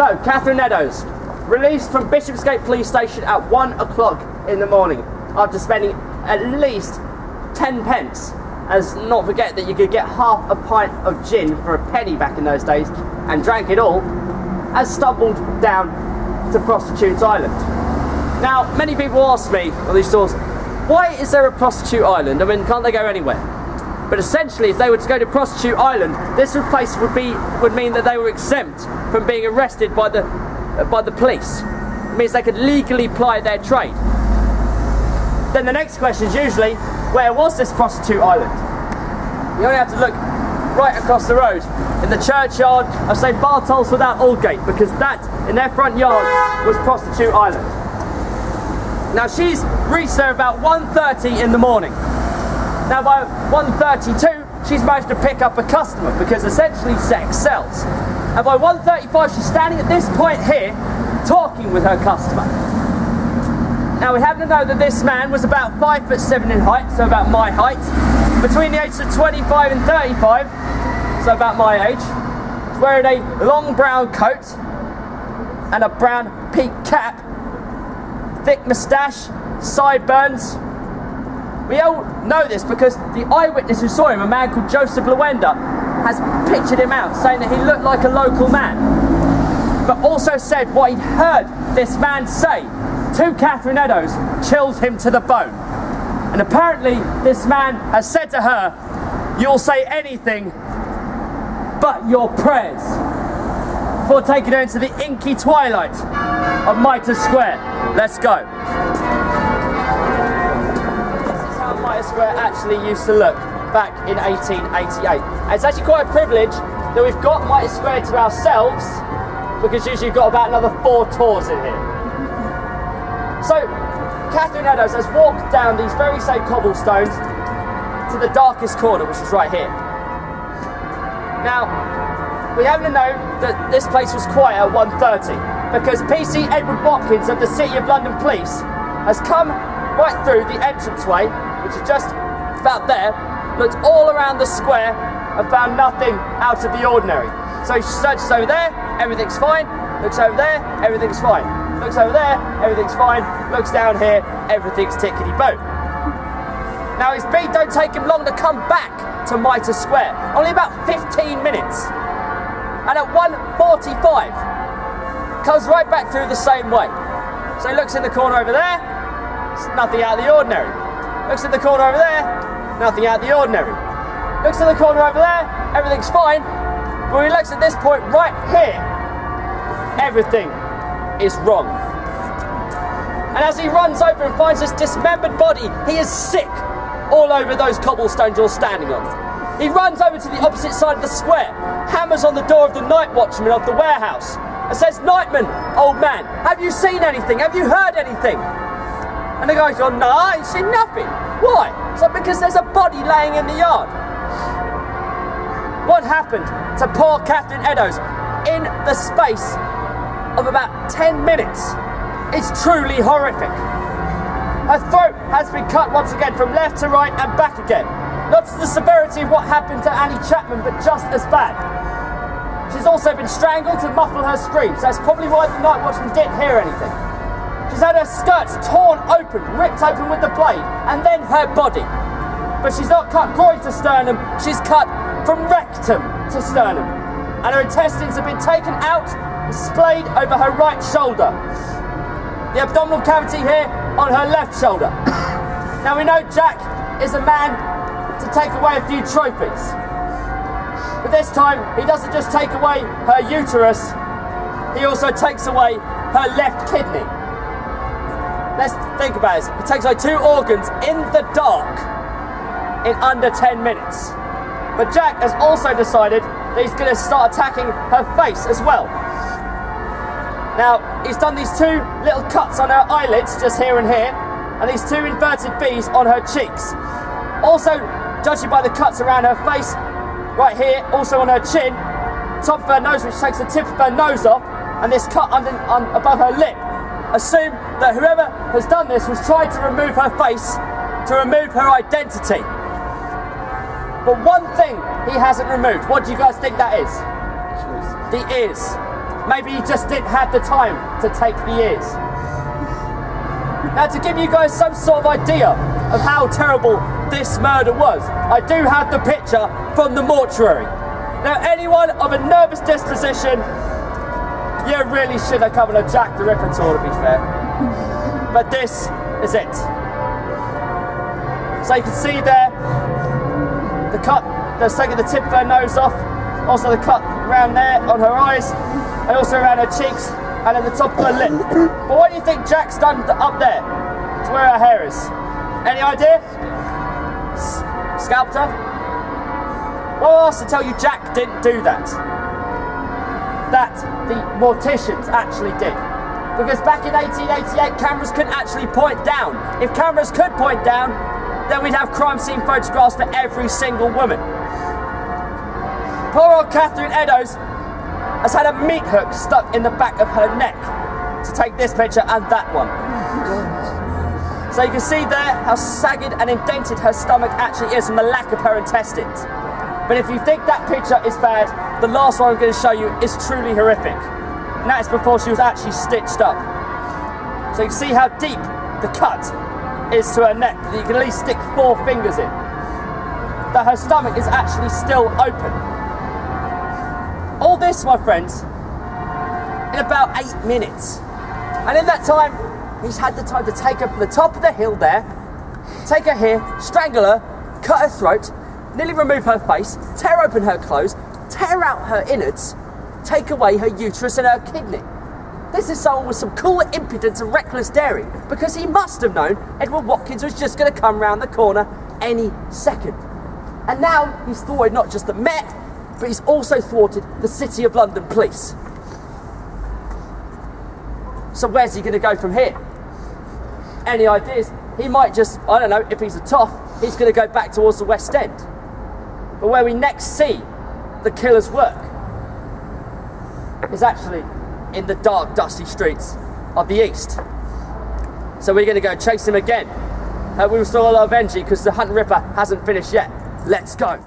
So, Catherine Eddowes, released from Bishopsgate Police Station at 1 o'clock in the morning after spending at least 10 pence. As not forget that you could get half a pint of gin for a penny back in those days, and drank it all, has stumbled down to Prostitutes Island. Now, many people ask me on these tours, why is there a Prostitute Island? I mean, can't they go anywhere? But essentially, if they were to go to Prostitute Island, this place would mean that they were exempt from being arrested by the police. It means they could legally ply their trade. Then the next question is usually, where was this Prostitute Island? You only have to look right across the road in the churchyard of St Bartol's without Aldgate, because that, in their front yard, was Prostitute Island. Now she's reached there about 1:30 in the morning. Now by 1:32, she's managed to pick up a customer, because essentially sex sells. And by 1:35, she's standing at this point here, talking with her customer. Now we happen to know that this man was about 5'7" in height, so about my height, between the ages of 25 and 35, so about my age. He's wearing a long brown coat and a brown peak cap, thick moustache, sideburns. We all know this because the eyewitness who saw him, a man called Joseph Lewenda, has pictured him out, saying that he looked like a local man, but also said what he'd heard this man say to Catherine Eddowes chilled him to the bone. And apparently this man has said to her, "You'll say anything but your prayers," before taking her into the inky twilight of Mitre Square. Let's go. This is how Mitre Square actually used to look back in 1888. And it's actually quite a privilege that we've got Mitre Square to ourselves, because usually you've got about another 4 tours in here. So, Catherine Eddowes has walked down these very same cobblestones to the darkest corner, which is right here. Now, we happen to know that this place was quiet at 1:30, because PC Edward Watkins of the City of London Police has come right through the entranceway, which is just about there, looked all around the square and found nothing out of the ordinary. So he searches over there, everything's fine, looks over there, everything's fine. Looks over there, everything's fine. Looks down here, everything's tickety-boo. Now his beat don't take him long to come back to Mitre Square. Only about 15 minutes. And at 1:45, comes right back through the same way. So he looks in the corner over there, it's nothing out of the ordinary. Looks in the corner over there, nothing out of the ordinary. Looks in the corner over there, everything's fine. But when he looks at this point right here, everything is wrong. And as he runs over and finds this dismembered body, he is sick all over those cobblestones you're standing on. He runs over to the opposite side of the square, hammers on the door of the night watchman of the warehouse, and says, "Nightman, old man, have you seen anything? Have you heard anything?" And the guy's gone, "No, I ain't seen nothing." Why? It's like, because there's a body laying in the yard. What happened to poor Catherine Eddowes in the space of about 10 minutes is truly horrific. Her throat has been cut once again from left to right and back again. Not to the severity of what happened to Annie Chapman, but just as bad. She's also been strangled to muffle her screams. That's probably why the night watchman didn't hear anything. She's had her skirts torn open, ripped open with the blade, and then her body. But she's not cut groin to sternum, she's cut from rectum to sternum. And her intestines have been taken out, displayed over her right shoulder. The abdominal cavity here on her left shoulder. Now we know Jack is a man to take away a few trophies. But this time, he doesn't just take away her uterus, he also takes away her left kidney. Let's think about this. He takes away 2 organs in the dark in under 10 minutes. But Jack has also decided that he's going to start attacking her face as well. Now, he's done these 2 little cuts on her eyelids, just here and here, and these 2 inverted V's on her cheeks. Also, judging by the cuts around her face, right here, also on her chin, top of her nose, which takes the tip of her nose off, and this cut above her lip, assume that whoever has done this was trying to remove her face, to remove her identity. But one thing he hasn't removed, what do you guys think that is? The ears. Maybe he just didn't have the time to take the ears. Now, to give you guys some sort of idea of how terrible this murder was, I do have the picture from the mortuary. Now, anyone of a nervous disposition, you really should have come on a Jack the Ripper tour, to be fair. But this is it. So you can see there, the cut, they're taking the tip of her nose off, also the cut around there on her eyes, and also around her cheeks, and at the top of her lip. But what do you think Jack's done up there to where her hair is? Any idea? Scalped her? Well, I'll also tell you Jack didn't do that. That the morticians actually did. Because back in 1888, cameras couldn't actually point down. If cameras could point down, then we'd have crime scene photographs for every single woman. Poor old Catherine Eddowes has had a meat hook stuck in the back of her neck to take this picture and that one. So you can see there how sagged and indented her stomach actually is from the lack of her intestines. But if you think that picture is bad, the last one I'm going to show you is truly horrific. And that is before she was actually stitched up. So you can see how deep the cut is to her neck, that you can at least stick 4 fingers in. That her stomach is actually still open. All this, my friends, in about 8 minutes. And in that time, he's had the time to take her from the top of the hill there, take her here, strangle her, cut her throat, nearly remove her face, tear open her clothes, tear out her innards, take away her uterus and her kidney. This is someone with some cool impudence and reckless daring, because he must have known Edward Watkins was just going to come round the corner any second. And now he's thwarted not just the Met, but he's also thwarted the City of London police. So where's he going to go from here? Any ideas? He might just, I don't know, if he's a toff, he's going to go back towards the West End. But where we next see the killer's work is actually in the dark, dusty streets of the East. So we're going to go chase him again. We will still avenge you because the Hunt Ripper hasn't finished yet. Let's go.